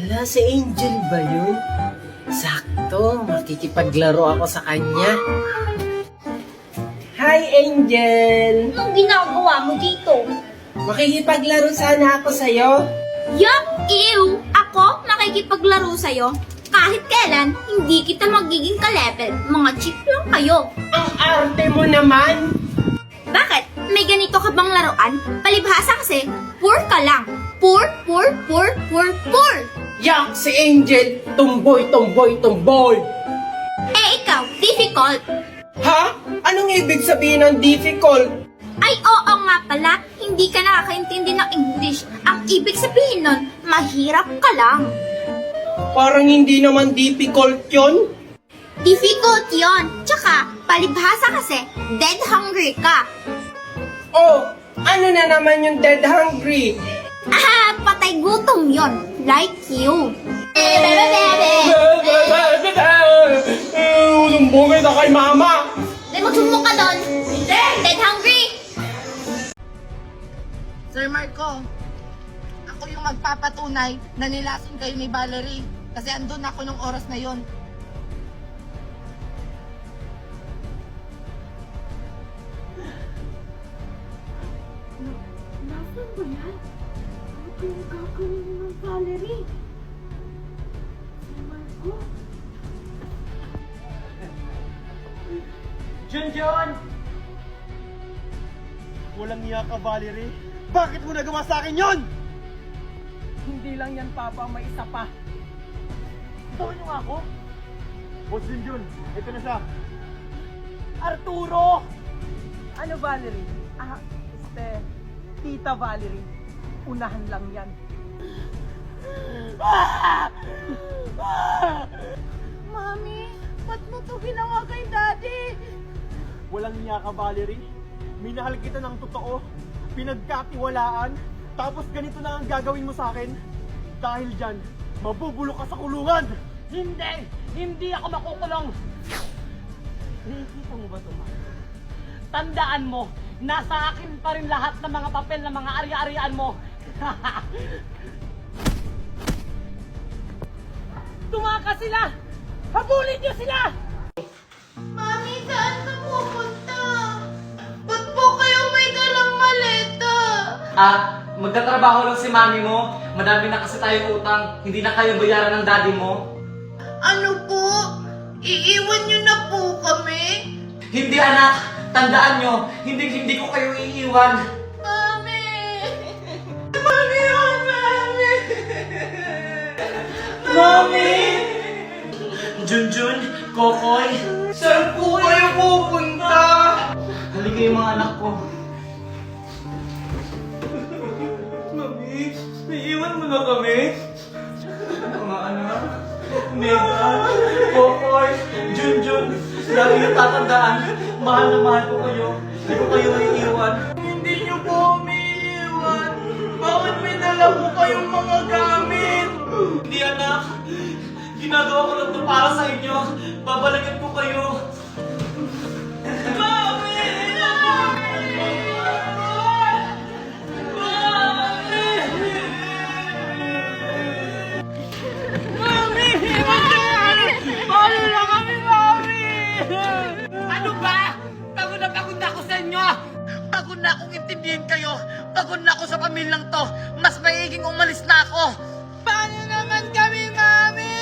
Hala, si Angel ba yun? Sakto, makikipaglaro ako sa kanya. Hi, Angel! Anong ginagawa mo dito? Makikipaglaro sana ako sa'yo. Yuck! Ew! Ako? Makikipaglaro sa'yo? Kahit kailan, hindi kita magiging ka-level. Mga cheap lang kayo. Ang arte mo naman! Bakit? May ganito ka bang laruan? Palibhasa kasi, poor ka lang. Poor, poor, poor, poor, poor. Yak, si Angel! Tumboy, tumboy, tumboy! Eh ikaw, difficult. Ha? Anong ibig sabihin ng difficult? Ay oo nga pala, hindi ka nakakaintindi ng English. Ang ibig sabihin nun, mahirap ka lang. Parang hindi naman difficult yun. Difficult yon. Tsaka, palibhasa kasi, dead hungry ka. Oh, ano na naman yung dead hungry? Ah, patay gutom yon. Like you. Sumbungin na kay mama! Magsumbong ka doon. Dead hungry. Sir Marco, ako yung magpapatunay na nilason kayo ni Valerie kasi andun ako nung oras na yon. Nasaan ba yan? Ano kayong gagawin ng Valerie? Si Marco? Junjun! Walang iya ka, Valerie. Bakit mo nagawa sa akin yon? Hindi lang yan, Papa. May isa pa. Tawin niyo nga ako. Boss Junjun, ito na siya. Arturo! Ano, Valerie? Tita Valerie. Unahan lang yan. Mami, ba't mo to ginawa kay Daddy? Walang iya ka, Valerie. Minahal kita ng totoo. Pinagkatiwalaan. Tapos ganito na ang gagawin mo sa akin. Dahil dyan, mabubulok ka sa kulungan. Hindi! Hindi ako makukulong! Nakikita mo ba ito, Ma? Tandaan mo, nasa akin pa rin lahat ng mga papel ng mga ari-arian mo. Tumakas sila! Habulin niyo sila! Mami, saan ka pupunta? Ba't po kayo may dalang maleta? Magtatrabaho lang si mami mo. Madami na kasi tayong utang. Hindi na kayo bayaran ng daddy mo. Ano po? Iiwan niyo na po kami? Hindi anak! Tandaan nyo, hindi ko kayo iiwan. Mami! Mami, oh, Mami! Mami! Junjun, Kokoy, Saan po kayo pupunta? halika yung mga anak ko. Mami, naiiwan mo na kami? Mga anak, Mega, Kokoy, Junjun, lagi niyo tatandaan, mahal na mahal ko kayo. Hindi ko kayo iiwan. Hindi niyo po umiiwan. Bakit may dala po kayong mga gamit? Hindi anak, ginagawa ko lang ito para sa inyo. Babalikan ko kayo. Mami! Mami! Paano na kami, Mami? Ano ba? Pagod na ako sa inyo! Pagod na akong intindihin kayo! Pagod na ako sa pamilyang to! Mas maiging umalis na ako! Paano naman kami, Mami?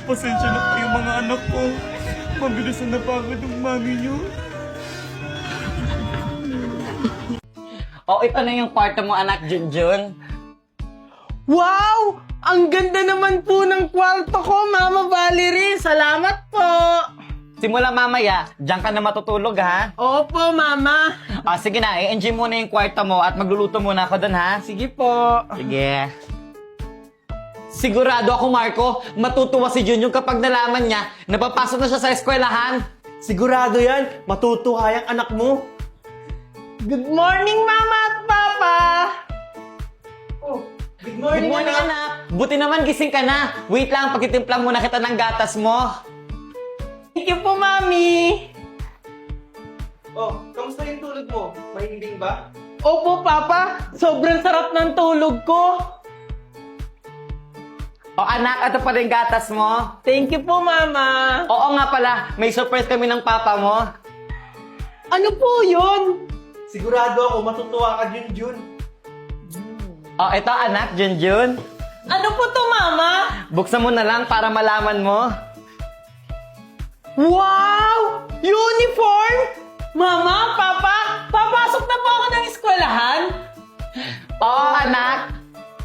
Pasensya na kayo mga anak ko. Mabilis na napagod ang mami niyo. Ito na yung kwarto mo anak, Junjun. Wow! Ang ganda naman po ng kwarto ko, Mama Valerie. Salamat po. Simula mamaya, diyan ka na matutulog ha. Opo, Mama. Sige na, i-enjoy muna yung kwarto mo at magluluto muna ako dun ha. Sige po. Sige. Sigurado ako, Marco, matutuwa si Junjun kapag nalaman niya na papasok na siya sa eskwelahan. Sigurado yan. Matutuwa yung anak mo. Good morning, Mama at Papa. Oh, good Good morning, anak. Buti naman gising ka na. Wait lang, pagtitimplang muna kita ng gatas mo. Thank you po, Mami. Oh, kamusta yung tulog mo? Mahimbing ba? Opo, Papa. Sobrang sarap ng tulog ko. O anak, ito pa rin gatas mo. Thank you po, Mama. Oo nga pala, may surprise kami ng papa mo. Ano po yun? Sigurado ako matutuwa ka, Junjun. O ito anak, Junjun. Ano po to, Mama? Buksan mo na lang para malaman mo. Wow! Uniform! Mama, Papa, papasok na po ako ng eskwelahan? Oo anak.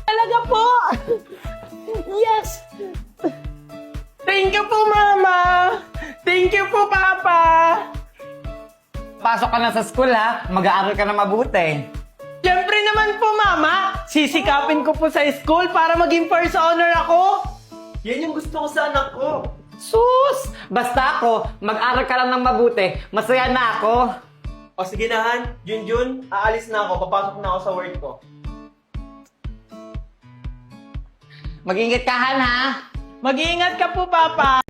Talaga po! Yes! Thank you po, Mama! Thank you po, Papa! Pasok ka na sa school ha, mag-aaral ka na mabuti. Siyempre naman po, Mama! Sisikapin ko po sa school para maging first honor ako! Yan yung gusto ko sa anak ko. Sus! Basta ako, mag-aral ka lang ng mabuti, masaya na ako. O sige na, Han. Junjun, aalis na ako. Papasok na ako sa work ko. Mag-ingat ka Han ha. Mag-iingat ka po, Papa!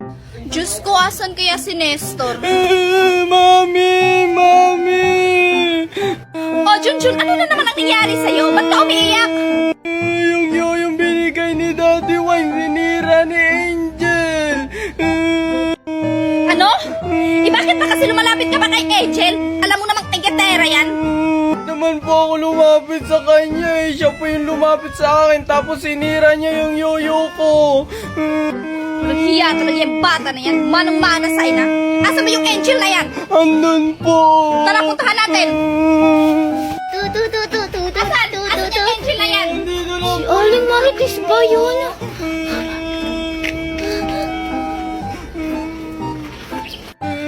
Diyos ko, asan kaya si Nestor? Mami! Mami! O, Junjun, ano na naman ang nangyari sa'yo? Ba't ka umiiyak? Yung binigay ni Daddy Wine, sinira ni Angel! Ano? Bakit pa kasi lumalapit ka ba kay Angel? Alam mo namang tigatera yan. Naman po ako lumapit sa kanya eh. Siya po yung lumapit sa akin tapos sinira niya yung yoyo ko. Naghiya talaga yung bata na yan. Manang-mana sa'yo na. Asa ba yung Angel na yan? Andun po. Tara, puntahan natin. Asan? Asan yung Angel na yan? Andito lang. Aling Marites ba yun?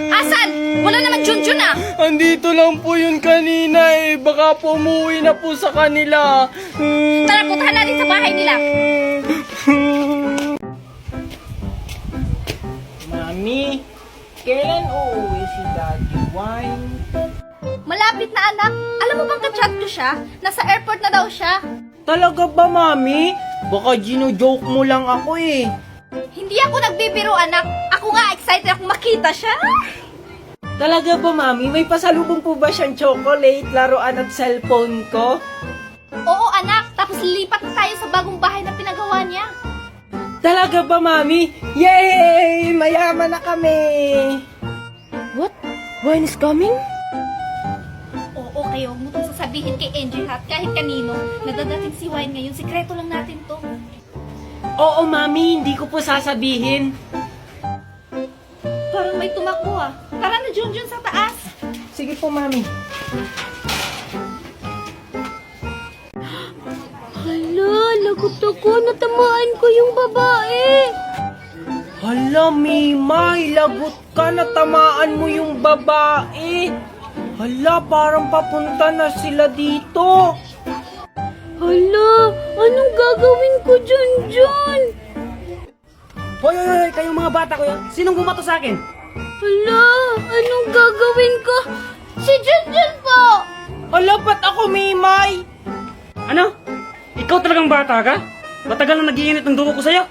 Asan? Wala naman Junjun ah. Andito lang po yun kanina eh. Baka po umuwi na po sa kanila. Tara, puntahan natin sa bahay nila. Mami, kailan uuwi si Daddy Wine? Malapit na anak. Alam mo bang ka-chat ko siya? Nasa airport na daw siya. Talaga ba, Mami? Baka gino-joke mo lang ako eh. Hindi ako nagbibiro anak. Ako nga excited akong makita siya. Talaga ba, Mami? May pasalubong po ba siyang chocolate, laruan at cellphone ko? Oo anak. Tapos lipat na tayo sa bagong bahay na pinagawa niya. Talaga ba, Mami? Yay! Mayaman na kami! What? Wine is coming? Oo kayo. Huwag mo itong sasabihin kay Angel at kahit kanino. Nadadating si Wine ngayon. Sikreto lang natin to. Oo, Mami. Hindi ko po sasabihin. Parang may tumakbo ah. Tara na Junjun sa taas. Sige po, Mami. Hala, lagot ako. Natamaan ko yung babae. Hala, Mimay. Lagot ka. Natamaan mo yung babae. Hala, parang papunta na sila dito. Hala, anong gagawin ko, Junjun? Hoy, kayong mga bata ko yan. Sinong bumato sa akin? Hala, anong gagawin ko? Si Junjun po! Hala, ba't ako, Mimay? Ano? Ikaw talagang bata ka? Matagal na nag-iinit ang dugo ko sa'yo.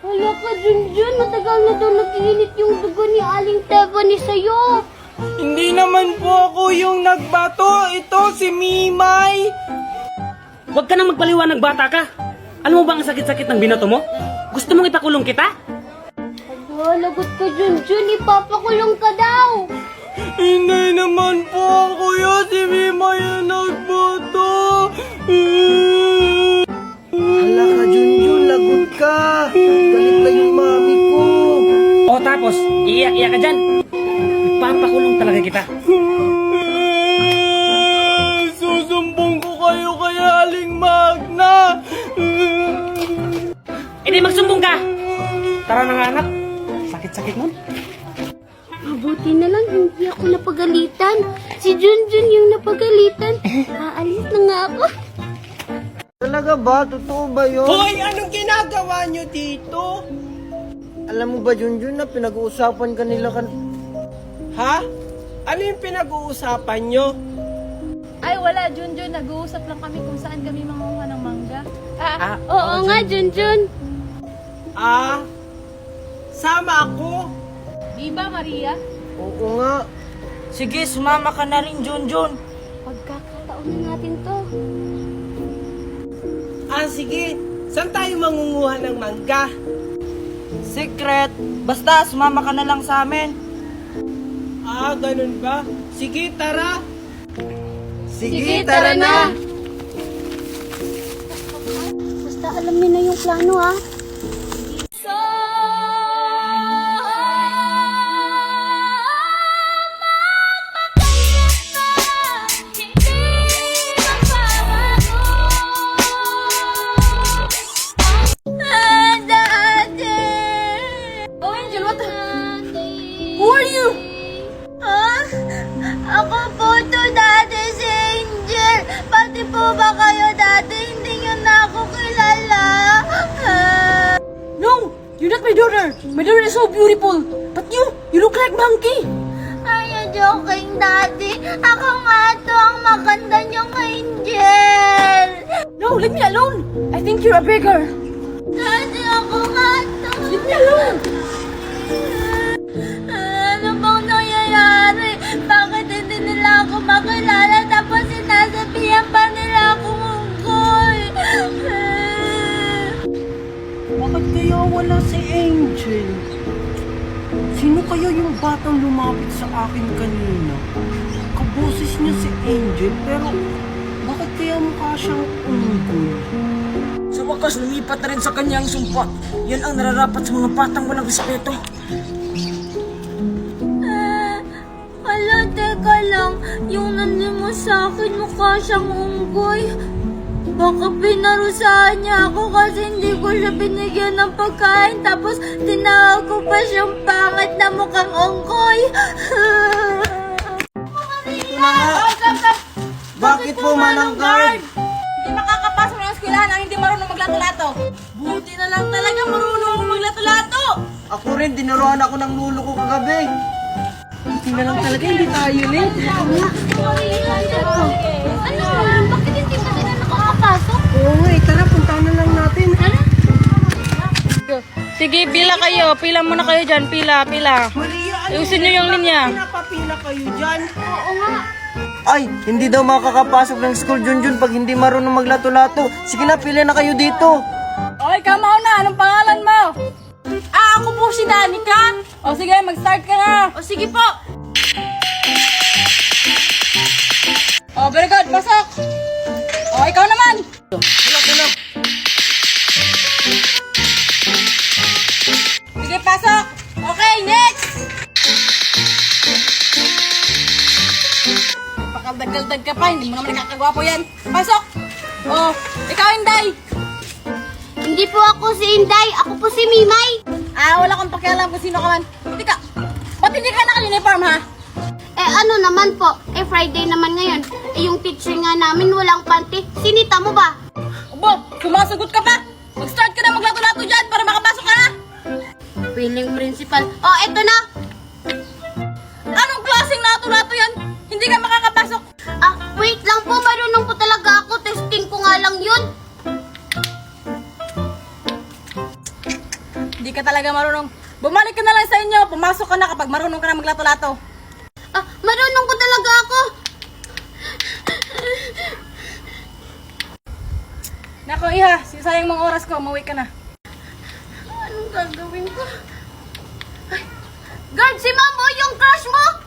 Hala ka, Junjun. Matagal na daw nag-iinit yung dugo ni Aling Tebani sa'yo. Hindi naman po ako yung nagbato. Ito si Mimay. Huwag ka nang magpaliwanag, bata ka. Alam mo ba ang sakit-sakit ng binato mo? Gusto mong ipakulong kita? Hala, lagot ka, Junjun. Ipapakulong ka daw. Hindi naman po ako yun. Si Mimay yung nagbato. Hala ka, Junjun. Lagot ka. Galit na yung mami ko. O tapos, iiyak-iyak ka dyan. Ipapakulong talaga kita. Susumbong ko kayo kay Aling Magna. E di magsumbong ka! Tara na nga anak. Sakit-sakit mo. Mabuti na lang hindi ako napagalitan. Si Junjun yung napagalitan. Aalis na nga ako. Talaga ba? Totoo ba yun? Hoy, anong ginagawa nyo dito? Alam mo ba, Junjun, na pinag-uusapan kanila Ha? Ano yung pinag-uusapan nyo? Ay, wala, Junjun. Nag-uusap lang kami kung saan kami manguha ng mangga. Oo nga, Junjun. Sama ako. Di ba, Maria? Oo nga. Sige, sumama ka na rin, Junjun. Pagkakataon na natin to. Sige. Saan tayo mangunguha ng mangga? Secret! Basta, sumama ka na lang sa amin. Ganun ba? Sige, tara. Sige, tara na. Basta alam niyo na yung plano, ha? Oh, Angel, what the... Who are you? Ako po to dati si Angel. Pati po ba kayo dati? Hindi nyo na ako kilala. No, you're not my daughter. My daughter is so beautiful. But you look like monkey. Are you joking, Daddy? Ako nga to ang maganda niyong Angel. No, leave me alone. I think you're a beggar. Daddy, ako nga to. Leave me alone. Ano bang nangyayari? Bakit hindi nila ako makilala tapos sinasabihan pa nila akong unggoy? Bakit kaya wala si Angel? Sino kaya yung batang lumapit sa akin kanina? Kaboses niya si Angel, pero bakit kaya mukha siyang unggoy? Sa wakas, lumipat na rin sa kanyang sumpa. Yan ang nararapat sa mga batang walang respeto. Hala, teka lang. Yung nandiyan mo sa akin, mukha siyang unggoy. Baka pinarusahan niya ako kasi hindi ko siya binigyan ng pagkain tapos tinawag ko pa siyang pangit na mukhang unggoy. Bakit po manang guard? Hindi makakapasok ng eskwelahan ang hindi marunong maglato-lato. Buti na lang talaga marunong maglato-lato. Ako rin, dinuruan ako ng lulo ko kagabi. Buti na lang talaga, hindi tayo late. Ano naman? Bakit hindi pa sila nakakapasok? Oo nga, tara, puntahan na lang natin. Sige, pila kayo. Pila muna kayo dyan. Pila. Maria, ano? Ayusin niyo yung linya. Pinapapila kayo dyan. Oo nga. Ay, hindi daw makakapasok ng school Junjun pag hindi marunong maglato-lato. Sige na, pila na kayo dito. Okay, kamaw na. Anong pangalan mo? Ako po si Danica. O sige, mag-start ka na. O sige po. O, very good. Pasok. O, ikaw naman. Sige, pasok. Okay, next. Pakaldagdag ka pa. Hindi mo naman nakakagwapo yan. Pasok. O, ikaw, Inday. Hindi po ako si Inday. Ako po si Mimay. Wala kang pakialam kung sino ka man. Tika, ba't hindi ka naka-uniform, ha? Ano naman po? Friday naman ngayon. Yung teacher nga namin walang panty. Sinita mo ba? Bob, sumasagot ka pa. Mag-start ka na maglato-lato dyan para makapasok ka na. Feeling principal. Oh, eto na. Anong klaseng lato-lato yan? Hindi ka makakapasok. Wait lang po. Marunong po talaga ako. Testing ko nga lang yun. Hindi ka talaga marunong. Bumalik ka na lang sa inyo. Pumasok ka na kapag marunong ka na maglato-lato. Marunong ko talaga ako. Nako, Iha, sayang mga oras ko. Umuwi ka na. Anong gagawin ko? Ay, guard, si Mamo, yung crush mo!